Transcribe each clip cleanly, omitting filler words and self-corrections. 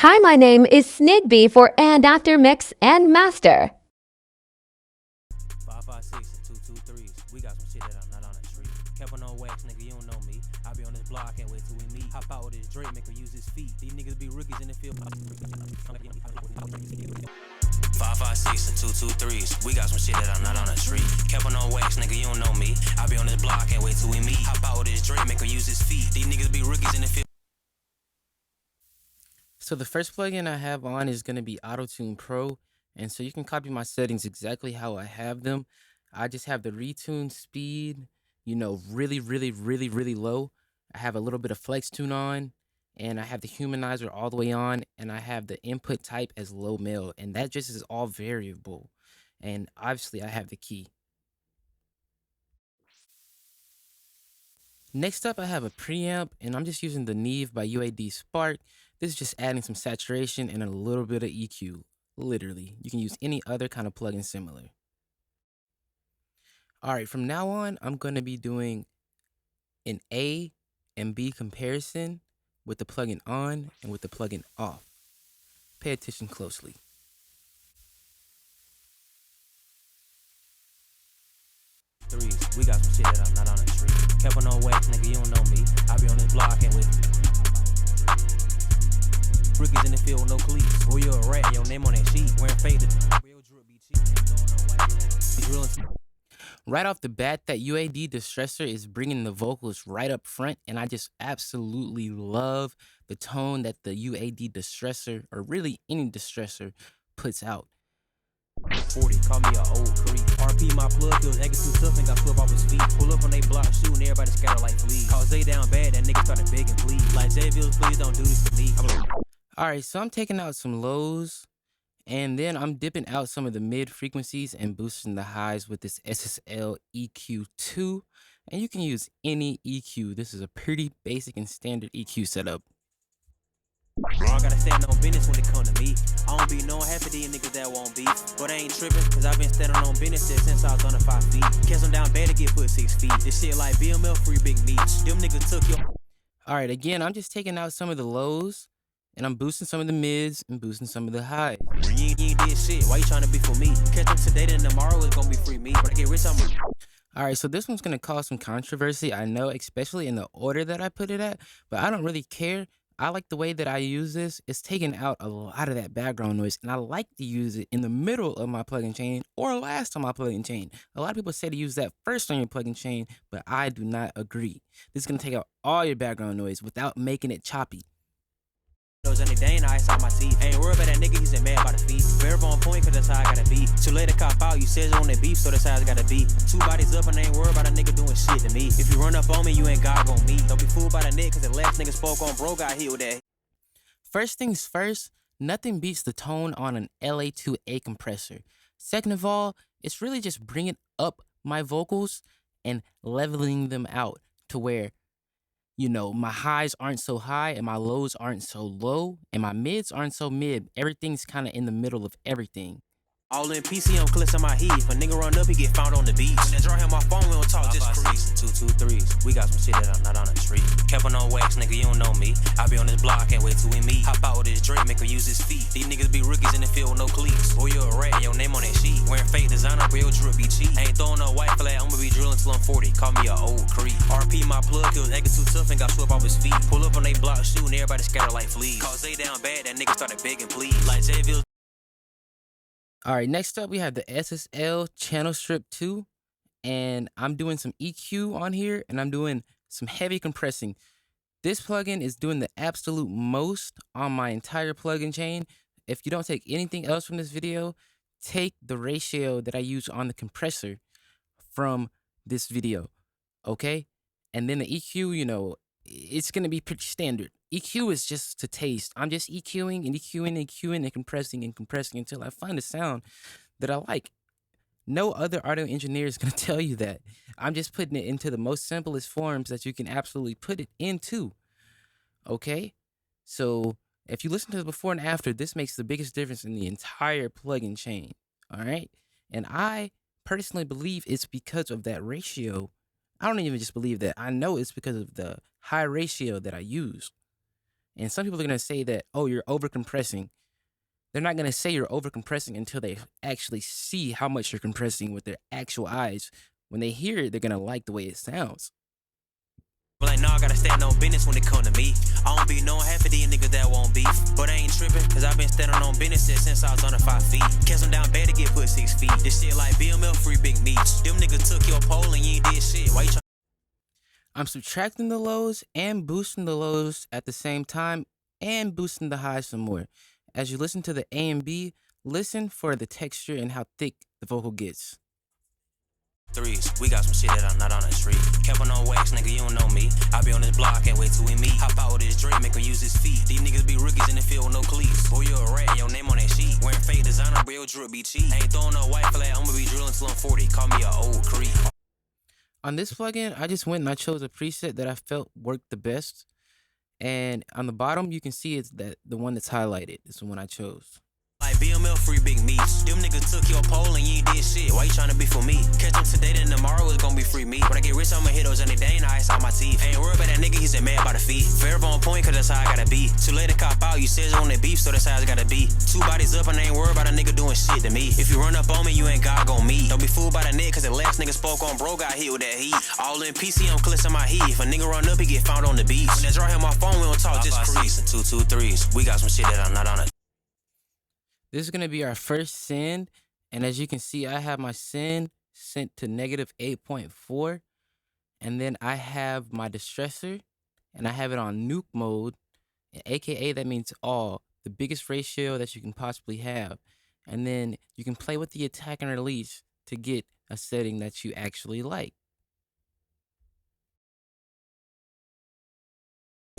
Hi, my name is Snigby for And After Mix and Master. 556 and 223s. We got some shit that I'm not on the street. Kept on wax, nigga, you don't know me. I be on this block, can't wait till we meet. Hop out with this Drake, make him use his feet. These niggas be rookies in the field. 556 and 223s. We got some shit that I'm not on the street. Kept on wax, nigga, you don't know me. I be on this block, can't wait till we meet. Hop out with this Drake, make him use his feet. These niggas be rookies in the field. So the first plugin I have on is going to be AutoTune Pro. And so you can copy my settings exactly how I have them. I just have the retune speed, really, really, really, really low. I have a little bit of flex tune on, and I have the humanizer all the way on, and I have the input type as low mil, and that just is all variable. And obviously I have the key. Next up, I have a preamp, and I'm just using the Neve by UAD Spark. This is just adding some saturation and a little bit of EQ. Literally, you can use any other kind of plugin similar. All right, from now on, I'm going to be doing an A and B comparison with the plugin on and with the plugin off. Pay attention closely. We got some shit that I'm not on the street. Kept on wax, nigga, you don't know me. I be on this block, can't wait. Rookies in the field with no cleats. Or you a rat and your name on that sheet. Wearing faded. Real drip be cheap. Right off the bat, that UAD distressor is bringing the vocals right up front, and I just absolutely love the tone that the UAD distressor, or really any distressor, puts out. 40, call me a old creep. RP my plug, feels acting too tough and got 12 off his feet. Pull up on they block, shooting everybody scatter like fleas. Cause they down bad, that nigga started begging please. Like J-Bills, please don't do this to me. Alright, so I'm taking out some lows, and then I'm dipping out some of the mid frequencies and boosting the highs with this SSL EQ2. And you can use any EQ. This is a pretty basic and standard EQ setup. I gotta stand on business when it come to me. I don't be knowing half of these niggas that won't beef. But I ain't tripping, cause I've been standing on business since I was under 5 feet. Catch them down bad to get put 6 feet. This shit like BML free big meats. Them niggas took your. Alright, again, I'm just taking out some of the lows, and I'm boosting some of the mids and boosting some of the highs. You ain't did shit, why you trying to be for me? Catch them today, then tomorrow it's gonna be free me. But I get rich, I'm. Alright, so this one's gonna cause some controversy, I know, especially in the order that I put it at, but I don't really care. I like the way that I use this. It's taking out a lot of that background noise, and I like to use it in the middle of my plugin chain or last on my plugin chain. A lot of people say to use that first on your plugin chain, but I do not agree. This is going to take out all your background noise without making it choppy. And they ain't ice on my teeth. Ain't worried about that nigga, he's a mad by the feet. Very on point, cause that's how I gotta be. Too late to cop out, you said you on that beef, so that's how I gotta be. 2 bodies up and they ain't worried about a nigga doing shit to me. If you run up on me, you ain't God gon' me. Don't be fooled by the neck, cause the last nigga spoke on bro got hit with that. First things first, nothing beats the tone on an LA2A compressor. Second of all, it's really just bringing up my vocals and leveling them out to where, my highs aren't so high and my lows aren't so low and my mids aren't so mid. Everything's kind of in the middle of everything. All in PC, I'm clips in my heat. If a nigga run up, he get found on the beach. When they draw him my phone, we don't talk, just crease. 223s. We got some shit that I'm not on the street. Kept on wax, nigga, you don't know me. I be on this block, can't wait till we meet. Hop out with this Drake, make him use his feet. These niggas be rookies in the field with no cleats. Boy, you a rat and your name on that sheet. Wearing fake designer, real drip be cheap. Ain't throwing no white flag, I'ma be drilling till I'm 40. Call me a old creep. RP my plug, feels acting too tough and got swept off his feet. Pull up on they block, shooting everybody scatter like fleas. Cause they down bad, that nigga started begging please. Like J-Bills. Alright, next up we have the SSL Channel Strip 2, and I'm doing some EQ on here, and I'm doing some heavy compressing. This plugin is doing the absolute most on my entire plugin chain. If you don't take anything else from this video, take the ratio that I use on the compressor from this video, okay? And then the EQ, it's going to be pretty standard. EQ is just to taste. I'm just EQing and EQing and EQing and compressing until I find a sound that I like. No other audio engineer is going to tell you that. I'm just putting it into the most simplest forms that you can absolutely put it into. Okay? So if you listen to the before and after, this makes the biggest difference in the entire plugin chain. All right? And I personally believe it's because of that ratio. I don't even just believe that. I know it's because of the high ratio that I use. And some people are gonna say that, oh, you're over compressing. They're not gonna say you're over compressing until they actually see how much you're compressing with their actual eyes. When they hear it, they're gonna like the way it sounds. But like, no, I gotta stand on business when it come to me. I don't be knowing half of these niggas that won't beef. But I ain't tripping, cause I been standing on business since I was under 5 feet. Catch them down bad to get put 6 feet. This shit like BML free big meats. Them niggas took your pole and you ain't did shit. Why you trying? I'm subtracting the lows and boosting the lows at the same time and boosting the highs some more. As you listen to the A and B, listen for the texture and how thick the vocal gets. Threes, we got some shit that I'm not on the street. Kept on wax, nigga, you don't know me. I be on this block, can't wait till we meet. Hop out with this Drake, make her use his feet. These niggas be rookies in the field with no cleats. Boy, you a rat, your name on that sheet. Wearing fake designer, real drip be cheap. Ain't throwing no white flag, I'ma be drilling till I'm 40. Call me a old creep. On this plugin, I just went and I chose a preset that I felt worked the best. And on the bottom, you can see it's the one that's highlighted. It's the one I chose. Like BML free big meats. Them niggas took your pole and you ain't did shit. Why you tryna be for me? Catch them today, then tomorrow it's gonna be free meat. When I get rich, I'ma hit those and they ain't ice on my teeth. Ain't worried about that nigga, he's a man by the feet. Forever on point, cause that's how I gotta be. Too late to cop out, you said you on that beef, so that's how it's gotta be. 2 bodies up and I ain't worried about a nigga doing shit to me. If you run up on me, you ain't God gon' me. Don't be fooled by the nigga, cause the last nigga spoke on bro got hit with that heat. All in PC, I'm clissing my heat. If a nigga run up, he get found on the beach. When they draw him my phone, we don't talk, just crease. 223s, we got some shit that I'm not on it. This is going to be our first send. And as you can see, I have my send sent to negative 8.4. And then I have my distressor. And I have it on nuke mode. And AKA, that means all. The biggest ratio that you can possibly have. And then you can play with the attack and release to get a setting that you actually like.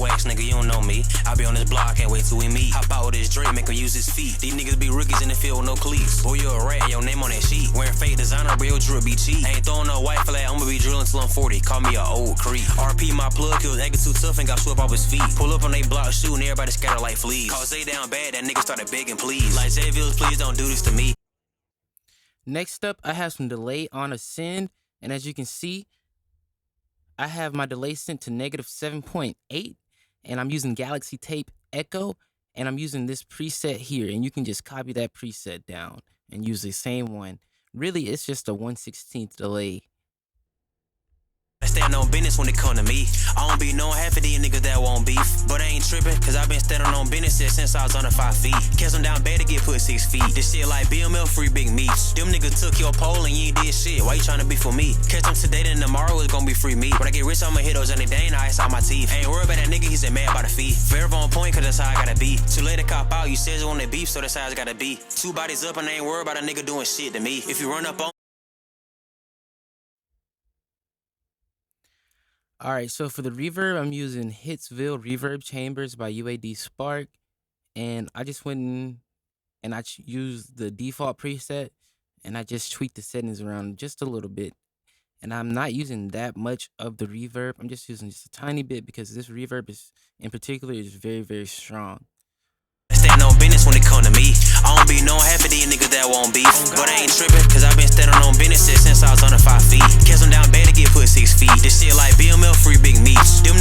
Wax, nigga, you don't know me. I be on this block, can't wait till we meet. Hop out with this Drake, make her use his feet. These niggas be rookies in the field with no cleats. Boy, you a rat, your name on that sheet. Wearing fake designer, real drip be cheap. Ain't throwing no white flag, I'ma be drilling till I'm 40. Call me a old creep. RP my plug, he was acting too tough and got swept off his feet. Pull up on they block shooting, everybody scatter like fleas. Cause they down bad, that nigga started begging please. Like Xavier's, please don't do this to me. Next up, I have some delay on a send. And as you can see, I have my delay sent to negative 7.8. And I'm using Galaxy Tape Echo, and I'm using this preset here. And you can just copy that preset down and use the same one. Really, it's just a 1/16 delay. I stand on business when it come to me. I don't be knowing half of these niggas that won't beef. But I ain't tripping, cause I been standing on business since I was under 5 feet. Catch them down bad to get put 6 feet. This shit like BML free big meats. Them niggas took your pole and you ain't did shit. Why you tryna be for me? Catch them today, then tomorrow it's gonna be free meat. When I get rich, I'ma hit those and they ain't ice on my teeth. Ain't worried about that nigga, he's a man by the feet. Forever on point, cause that's how I gotta be. Too late to cop out, you said you on that beef, so that's how it's gotta be. 2 bodies up and I ain't worried about a nigga doing shit to me. If you run up on All right, so for the reverb, I'm using Hitsville Reverb Chambers by UAD Spark. And I just went in and I used the default preset and I just tweaked the settings around just a little bit. And I'm not using that much of the reverb. I'm just using just a tiny bit because this reverb is, in particular, is very, very strong. stand on business when it come to me. I don't be knowing half of these niggas that won't beef. But I ain't tripping, cause I been standing on business since I was under 5 feet. Catch them down bad to get put 6 feet. This shit like BML free big meats. Them